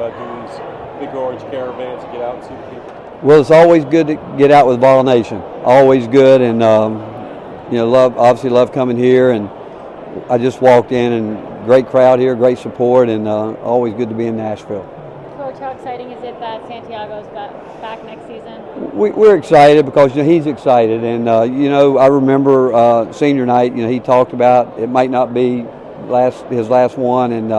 Do these big orange caravans and get out and see the people? Well, it's always good to get out with Vol Nation. Always good, and obviously love coming here. And I just walked in, and great crowd here, great support, and always good to be in Nashville. Coach, how exciting is it that Santiago's back next season? We're excited because he's excited, and I remember senior night. He talked about it might not be his last one, and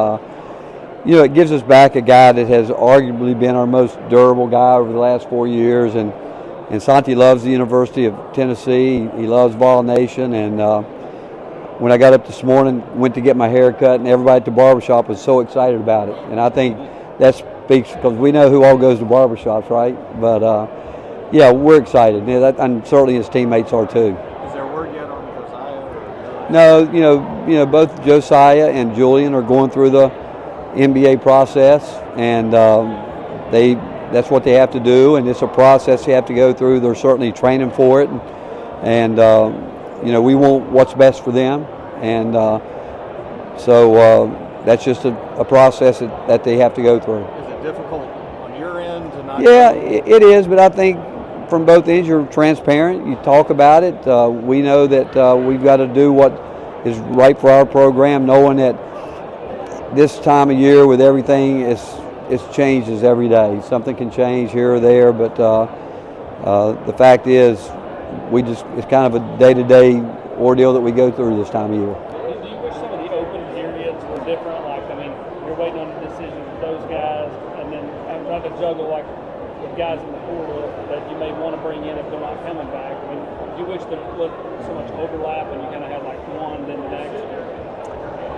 it gives us back a guy that has arguably been our most durable guy over the last 4 years, and Santi loves the University of Tennessee. He loves Vol Nation, and when I got up this morning, went to get my hair cut, and everybody at the barbershop was so excited about it, and I think that speaks because we know who all goes to barbershops, right? But yeah, we're excited, and certainly his teammates are too. Is there word yet on Josiah? No, both Josiah and Julian are going through the NBA process, and that's what they have to do, and it's a process they have to go through. They're certainly training for it, and we want what's best for them, and so that's just a process that they have to go through. Is it difficult on your end to not? Yeah, it is, but I think from both ends you're transparent. You talk about it. We know that we've got to do what is right for our program, knowing that this time of year with everything, it changes every day. Something can change here or there, but the fact is, it's kind of a day-to-day ordeal that we go through this time of year. Do you wish some of the open periods were different? You're waiting on a decision with those guys, and then I'm trying to juggle with guys in the portal that you may want to bring in if they're not coming back. Do you wish there was so much overlap and you kind of had one then the next?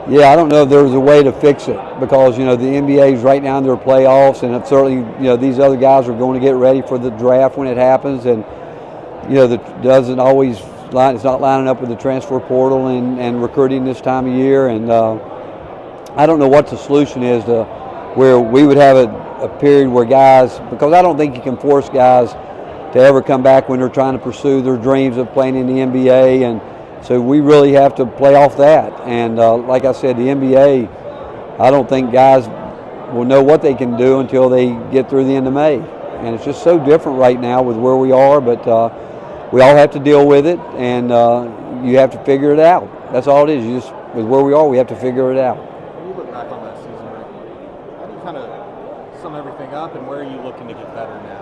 Yeah, I don't know if there was a way to fix it because, the NBA is right now in their playoffs, and certainly, these other guys are going to get ready for the draft when it happens, and, that doesn't always it's not lining up with the transfer portal and recruiting this time of year, and I don't know what the solution is to where we would have a period where guys, because I don't think you can force guys to ever come back when they're trying to pursue their dreams of playing in the NBA, and so we really have to play off that. And like I said, the NBA, I don't think guys will know what they can do until they get through the end of May. And it's just so different right now with where we are, but we all have to deal with it, and you have to figure it out. That's all it is. With where we are, we have to figure it out. When you look back on that season, how do you kind of sum everything up, and where are you looking to get better now?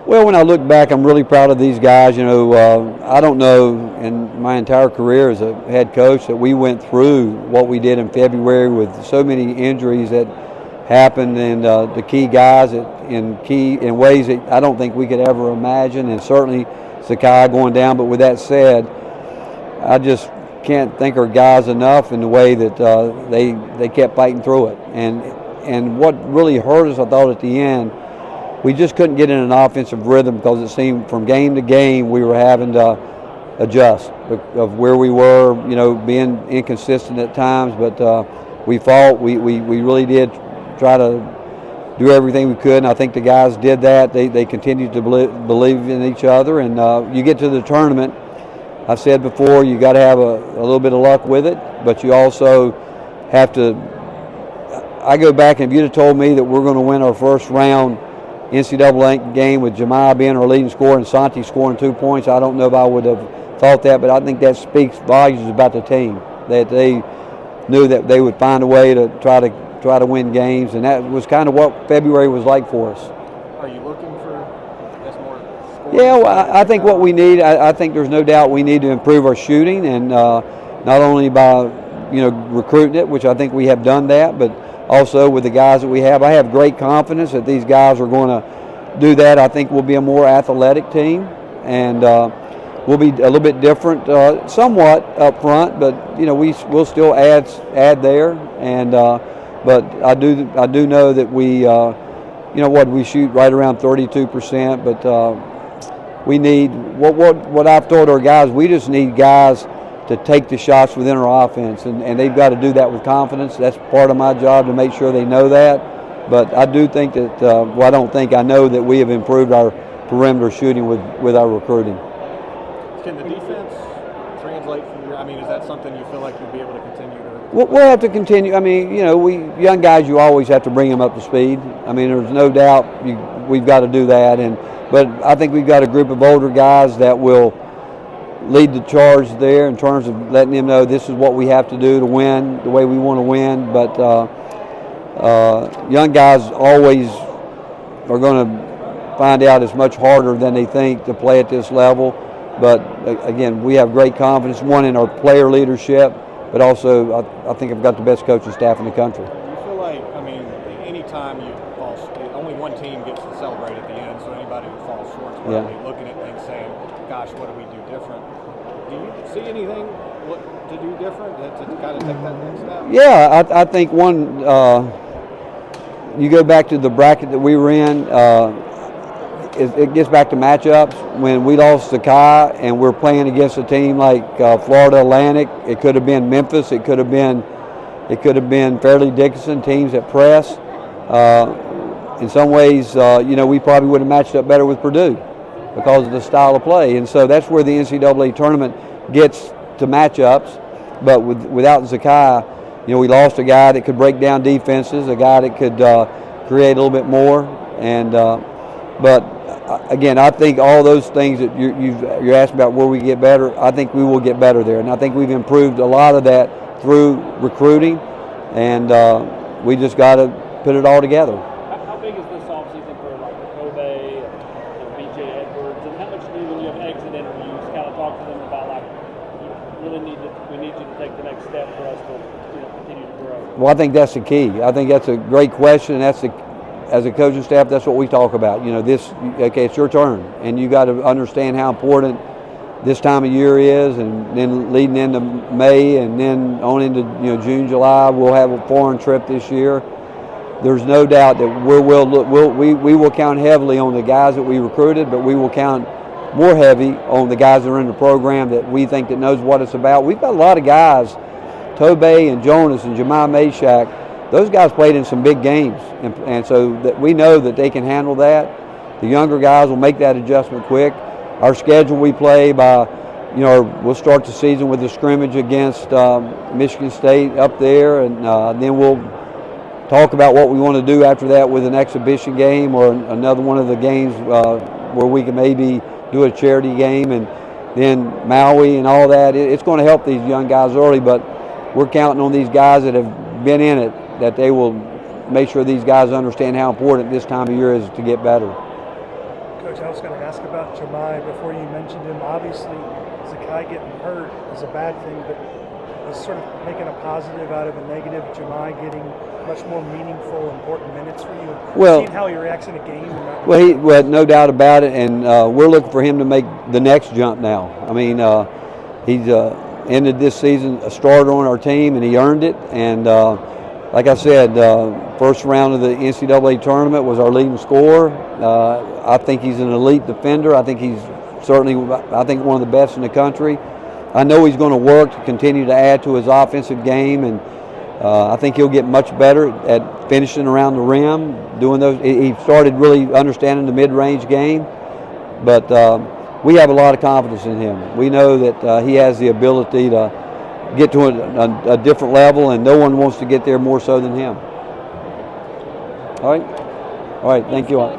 Well, when I look back, I'm really proud of these guys. I don't know in my entire career as a head coach that we went through what we did in February with so many injuries that happened, and the key guys in ways that I don't think we could ever imagine, and certainly Sakai going down. But with that said, I just can't thank our guys enough in the way that they kept fighting through it. And what really hurt us, I thought, at the end, we just couldn't get in an offensive rhythm because it seemed from game to game we were having to adjust of where we were, being inconsistent at times. But we fought. We really did try to do everything we could, and I think the guys did that. They continued to believe in each other, and you get to the tournament. I've said before, you got to have a little bit of luck with it, but you also have to. I go back, and if you'd have told me that we're going to win our first round NCAA game with Jemiah being our leading scorer and Santi scoring 2 points, I don't know if I would have thought that, but I think that speaks volumes about the team, that they knew that they would find a way to try to win games, and that was kind of what February was like for us. Are you looking for more scoring? Yeah, well, I think what we need, I think there's no doubt we need to improve our shooting, and not only by recruiting it, which I think we have done that, but also with the guys that we have. I have great confidence that these guys are going to do that. I think we'll be a more athletic team, and we'll be a little bit different, somewhat up front, but we'll still add there. And but I do know that we we shoot right around 32%, but we need what I've told our guys. We just need guys to take the shots within our offense, and they've got to do that with confidence. That's part of my job, to make sure they know that. But I do think that, I know that we have improved our perimeter shooting with our recruiting. Can the defense translate from is that something you feel like you'll be able to continue to We'll have to continue. I mean, you know, young guys, you always have to bring them up to speed. I mean, there's no doubt we've got to do that. But I think we've got a group of older guys that will lead the charge there in terms of letting them know this is what we have to do to win the way we want to win. But young guys always are going to find out it's much harder than they think to play at this level. But again, we have great confidence, one in our player leadership, but also I think I've got the best coaching staff in the country. You feel like, I mean, anytime you fall, only one team gets to celebrate at the end, so anybody who falls short is probably looking at things saying, gosh, what do we do different? Do you see anything to do different to kind of take that next step? Yeah, I think one, you go back to the bracket that we were in, it gets back to matchups. When we lost to Kai and we're playing against a team like Florida Atlantic, it could have been Memphis, it could have been Fairleigh Dickinson, teams that press. In some ways, you know, we probably would have matched up better with Purdue because of the style of play. And so that's where the NCAA tournament gets to matchups. But without Zakai, you know, we lost a guy that could break down defenses, a guy that could create a little bit more. And but again, I think all those things that you're asking about where we get better, I think we will get better there. And I think we've improved a lot of that through recruiting, and we just got to put it all together. How big is this offseason for like Kobe and BJ Edwards, and how much do when you have exit interviews kind of talk to them about like we need you to take the next step for us to continue to grow? Well, I think that's the key. I think that's a great question. As a coaching staff, that's what we talk about. You know, okay, it's your turn, and you got to understand how important this time of year is, and then leading into May, and then on into June, July. We'll have a foreign trip this year. There's no doubt that we will count heavily on the guys that we recruited, but we will count more heavy on the guys that are in the program that we think that knows what it's about. We've got a lot of guys, Tobey and Jonas and Jemai Meshack. Those guys played in some big games, and so that we know that they can handle that. The younger guys will make that adjustment quick. Our schedule, we play by, we'll start the season with a scrimmage against Michigan State up there, and then we'll talk about what we want to do after that with an exhibition game or another one of the games where we can maybe do a charity game, and then Maui and all that. It's going to help these young guys early, but we're counting on these guys that have been in it, that they will make sure these guys understand how important this time of year is to get better. Coach, I was going to ask about Jemai before you mentioned him. Obviously, Zakai getting hurt is a bad thing, but is sort of making a positive out of a negative. Jemai getting much more meaningful, important minutes for you. Well, seeing how he reacts in a game. Well, no doubt about it, and we're looking for him to make the next jump now. I mean, he's ended this season a starter on our team, and he earned it. And like I said, first round of the NCAA tournament was our leading scorer. I think he's an elite defender. I think he's certainly, one of the best in the country. I know he's going to work to continue to add to his offensive game, and I think he'll get much better at finishing around the rim, doing those. He started really understanding the mid-range game, but we have a lot of confidence in him. We know that he has the ability to get to a different level, and no one wants to get there more so than him. All right. Thank you all.